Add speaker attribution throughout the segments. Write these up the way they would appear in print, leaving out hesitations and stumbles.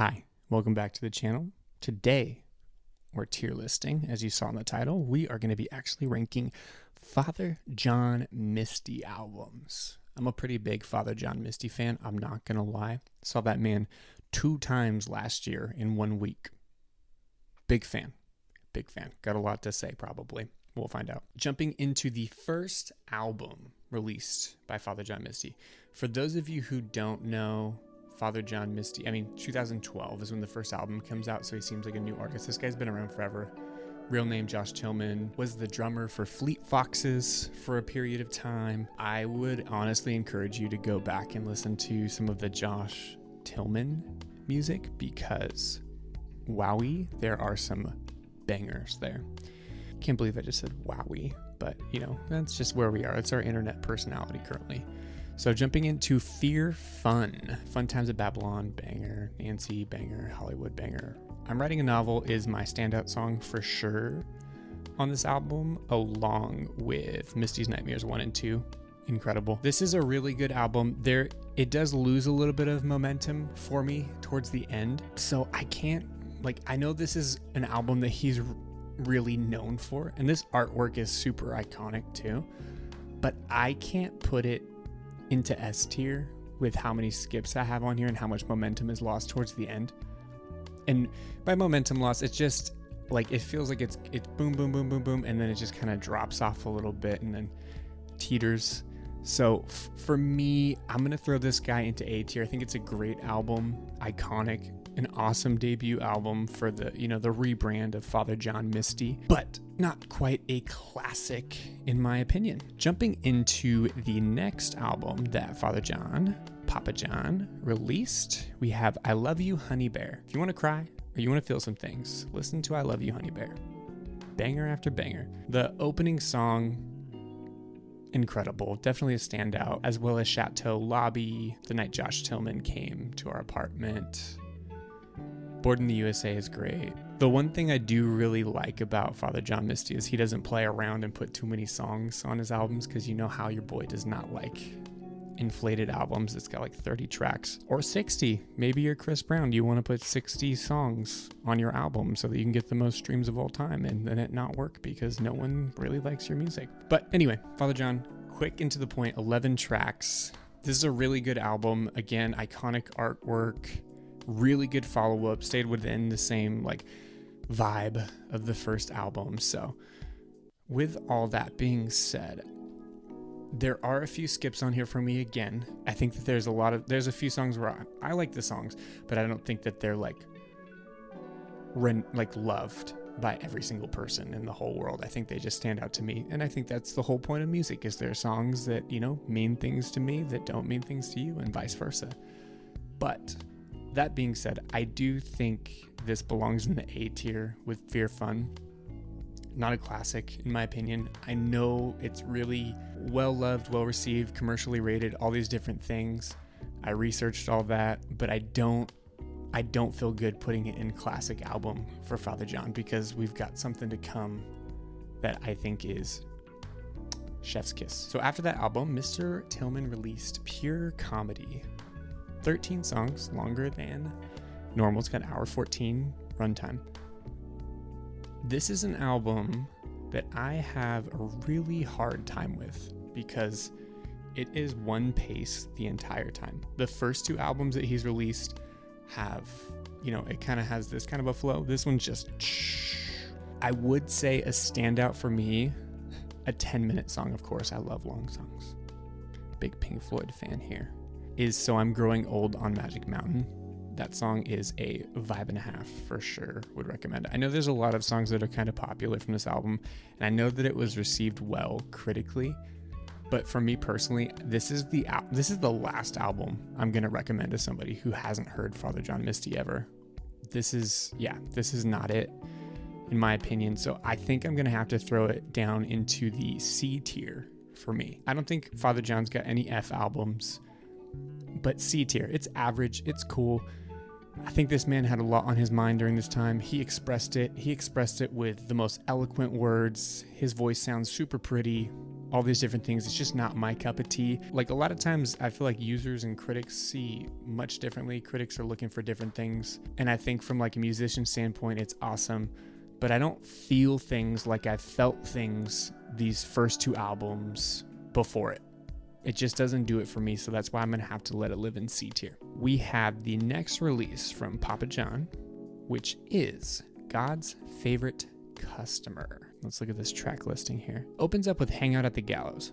Speaker 1: Hi, welcome back to the channel. Today, we're tier listing. As you saw in the title, we are going to be actually ranking Father John Misty albums. I'm a pretty big Father John Misty fan, I'm not going to lie. Saw that man 2 times last year in 1 week. Big fan. Got a lot to say probably. We'll find out. Jumping into the first album released by Father John Misty. For those of you who don't know Father John Misty, 2012 is when the first album comes out, so he seems like a new artist. This guy's been around forever. Real name Josh Tillman, was the drummer for Fleet Foxes for a period of time. I would honestly encourage you to go back and listen to some of the Josh Tillman music because, wowie, there are some bangers there. Can't believe I just said wowie, but that's just where we are. It's our internet personality currently. So jumping into Fear Fun Times at Babylon, banger. Nancy, banger. Hollywood, banger. I'm Writing a Novel is my standout song for sure on this album, along with Misty's Nightmares 1 and 2. Incredible. This is a really good album. It does lose a little bit of momentum for me towards the end, so I know this is an album that he's really known for, and this artwork is super iconic too, but I can't put it into S tier with how many skips I have on here and how much momentum is lost towards the end. And by momentum loss, it's just like it feels like it's boom boom boom boom boom, and then it just kind of drops off a little bit and then teeters. So for me, I'm gonna throw this guy into A tier. I think it's a great album, iconic, an awesome debut album for the rebrand of Father John Misty, but not quite a classic in my opinion. Jumping into the next album that Father John, Papa John, released, we have I Love You, Honey Bear. If you want to cry or you want to feel some things, listen to I Love You, Honey Bear. Banger after banger. The opening song, incredible, definitely a standout, as well as Chateau Lobby, the night Josh Tillman came to our apartment. Born in the USA is great. The one thing I do really like about Father John Misty is he doesn't play around and put too many songs on his albums, because you know how your boy does not like inflated albums that's got like 30 tracks or 60. Maybe you're Chris Brown, you want to put 60 songs on your album so that you can get the most streams of all time, and then it not work because no one really likes your music. But anyway, Father John, quick and to the point, 11 tracks. This is a really good album. Again, iconic artwork, really good follow-up, stayed within the same vibe of the first album. So with all that being said, there are a few skips on here for me again. I think that there's a few songs where I like the songs, but I don't think that they're loved by every single person in the whole world. I think they just stand out to me, and I think that's the whole point of music, is there are songs that mean things to me that don't mean things to you, and vice versa. But that being said, I do think this belongs in the A tier with Fear Fun. Not a classic, in my opinion. I know it's really well-loved, well-received, commercially rated, all these different things. I researched all that, but I don't feel good putting it in classic album for Father John, because we've got something to come that I think is chef's kiss. So after that album, Mr. Tillman released Pure Comedy. 13 songs, longer than normal. It's got an hour 14 runtime. This is an album that I have a really hard time with because it is one pace the entire time. The first 2 albums that he's released have, it kind of has this kind of a flow. This one's just, I would say a standout for me, a 10-minute song, of course. I love long songs. Big Pink Floyd fan here. Is So I'm Growing Old on Magic Mountain. That song is a vibe and a half for sure. Would recommend it. I know there's a lot of songs that are kind of popular from this album, and I know that it was received well critically, but for me personally, this is the last album I'm going to recommend to somebody who hasn't heard Father John Misty ever. This is not it, in my opinion. So I think I'm going to have to throw it down into the C tier for me. I don't think Father John's got any F albums, but C tier. It's average, it's cool. I think this man had a lot on his mind during this time. He expressed it with the most eloquent words. His voice sounds super pretty. all these different things. It's just not my cup of tea. Like a lot of times I feel like users and critics see much differently. Critics are looking for different things. And I think from like a musician standpoint, it's awesome, but I don't feel things like I felt things these first 2 albums before it. It just doesn't do it for me. So that's why I'm going to have to let it live in C tier. We have the next release from Papa John, which is God's Favorite Customer. Let's look at this track listing here. Opens up with Hang Out at the Gallows.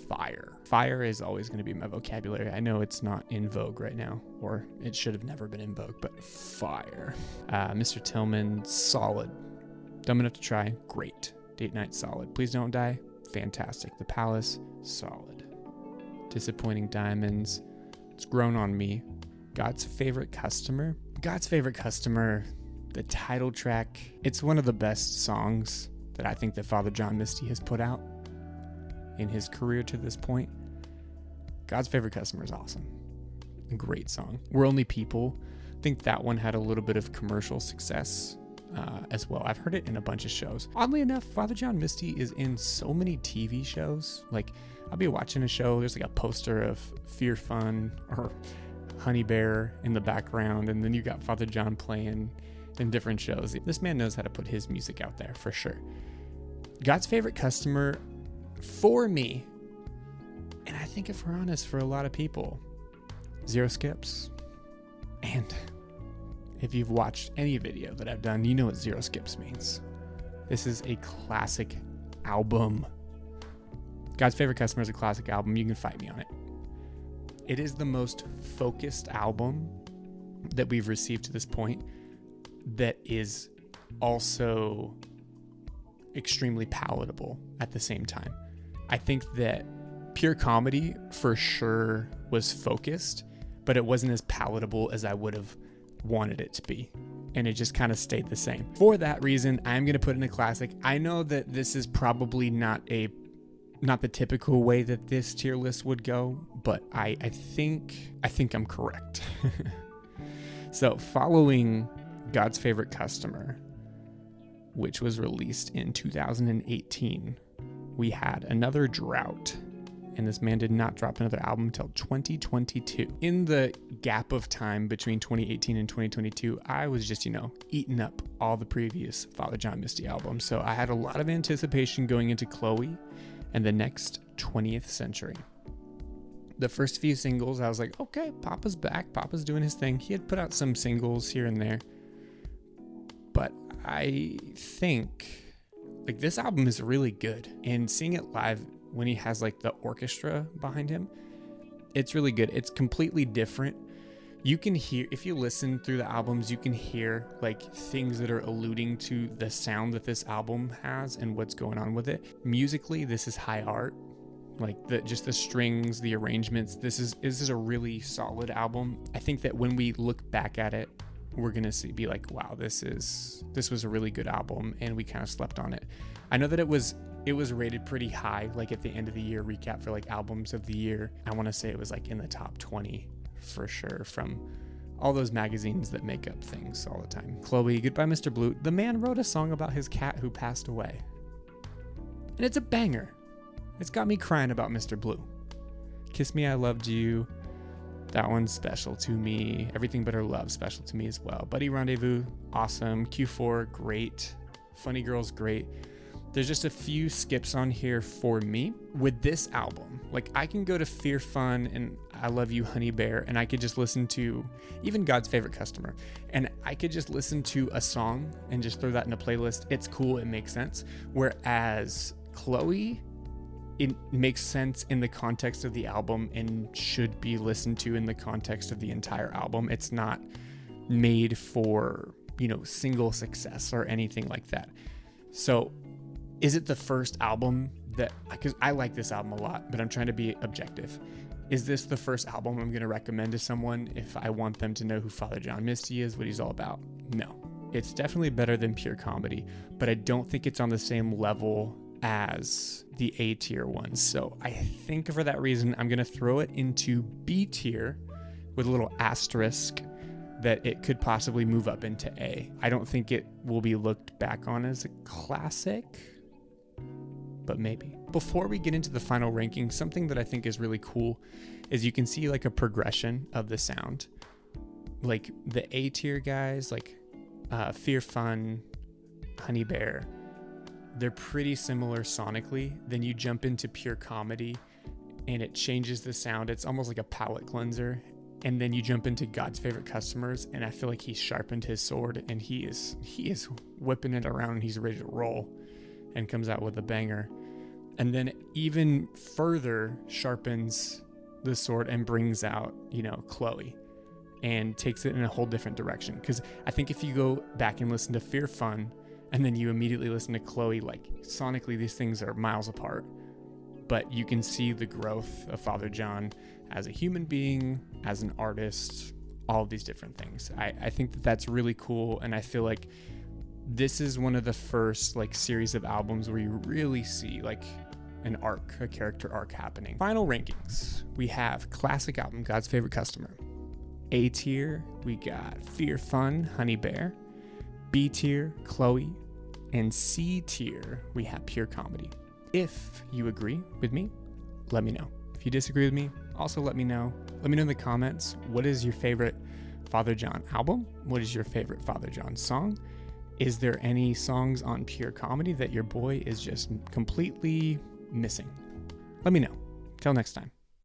Speaker 1: Fire. Fire is always going to be my vocabulary. I know it's not in vogue right now, or it should have never been in vogue, but fire. Mr. Tillman, solid. Dumb Enough to Try, great. Date Night, solid. Please Don't Die, fantastic. The Palace, solid. Disappointing Diamonds, It's Grown on Me. God's Favorite Customer. God's Favorite Customer, the title track, it's one of the best songs that I think that Father John Misty has put out in his career to this point. God's Favorite Customer is awesome. A great song. We're Only People. I think that one had a little bit of commercial success as well. I've heard it in a bunch of shows. Oddly enough, Father John Misty is in so many TV shows. Like, I'll be watching a show, there's like a poster of Fear Fun or Honey Bear in the background, and then you got Father John playing in different shows. This man knows how to put his music out there for sure. God's Favorite Customer for me, and I think if we're honest, for a lot of people, 0 skips. And if you've watched any video that I've done, you know what 0 skips means. This is a classic album. God's Favorite Customer is a classic album. You can fight me on it. It is the most focused album that we've received to this point, that is also extremely palatable at the same time. I think that Pure Comedy for sure was focused, but it wasn't as palatable as I would have wanted it to be. And it just kind of stayed the same. For that reason, I'm going to put in a classic. I know that this is probably not the typical way that this tier list would go, but I think I'm correct. So following God's Favorite Customer, which was released in 2018, we had another drought, and this man did not drop another album until 2022. In the gap of time between 2018 and 2022, I was just, eating up all the previous Father John Misty albums. So I had a lot of anticipation going into Chloe and the next 20th Century. The first few singles, I was like, okay, Papa's back. Papa's doing his thing. He had put out some singles here and there, but I think like this album is really good, and seeing it live when he has like the orchestra behind him, it's really good. It's completely different. You can hear, if you listen through the albums, you can hear like things that are alluding to the sound that this album has and what's going on with it. Musically, this is high art. Like just the strings, the arrangements, this is a really solid album. I think that when we look back at it, we're gonna be like, wow, this was a really good album, and we kind of slept on it. I know that it was rated pretty high, like at the end of the year recap for like albums of the year. I want to say it was like in the top 20 for sure, from all those magazines that make up things all the time. Chloe, Goodbye Mr. Blue. The man wrote a song about his cat who passed away, and it's a banger. It's got me crying about Mr. Blue. Kiss Me, I Loved You. That one's special to me. Everything But Her Love, special to me as well. Buddy Rendezvous, awesome. Q4, great. Funny Girls, great. There's just a few skips on here for me. With this album, like I can go to Fear Fun and I Love You, Honey Bear, and I could just listen to even God's Favorite Customer, and I could just listen to a song and just throw that in a playlist. It's cool, it makes sense. Whereas Chloe, it makes sense in the context of the album and should be listened to in the context of the entire album. It's not made for, single success or anything like that. So is it the first album because I like this album a lot, but I'm trying to be objective. Is this the first album I'm going to recommend to someone if I want them to know who Father John Misty is, what he's all about? No. It's definitely better than Pure Comedy, but I don't think it's on the same level as the A tier ones. So I think for that reason, I'm going to throw it into B tier with a little asterisk that it could possibly move up into A. I don't think it will be looked back on as a classic, but maybe. Before we get into the final ranking, something that I think is really cool is you can see like a progression of the sound. Like the A tier guys, like Fear Fun, Honey Bear, they're pretty similar sonically. Then you jump into Pure Comedy and it changes the sound. It's almost like a palate cleanser. And then you jump into God's Favorite Customers, and I feel like he's sharpened his sword and he is whipping it around and he's ready to roll and comes out with a banger. And then even further sharpens the sword and brings out, Chloe and takes it in a whole different direction. Because I think if you go back and listen to Fear Fun and then you immediately listen to Chloe, like sonically these things are miles apart. But you can see the growth of Father John as a human being, as an artist, all of these different things. I think that that's really cool, and I feel like this is one of the first like series of albums where you really see like an arc, a character arc happening. Final rankings. We have classic album, God's Favorite Customer. A tier, we got Fear Fun, Honey Bear. B tier, Chloe. And C tier, we have Pure Comedy. If you agree with me, let me know. If you disagree with me, also let me know. Let me know in the comments, what is your favorite Father John album? What is your favorite Father John song? Is there any songs on Pure Comedy that your boy is just completely missing? Let me know. Till next time.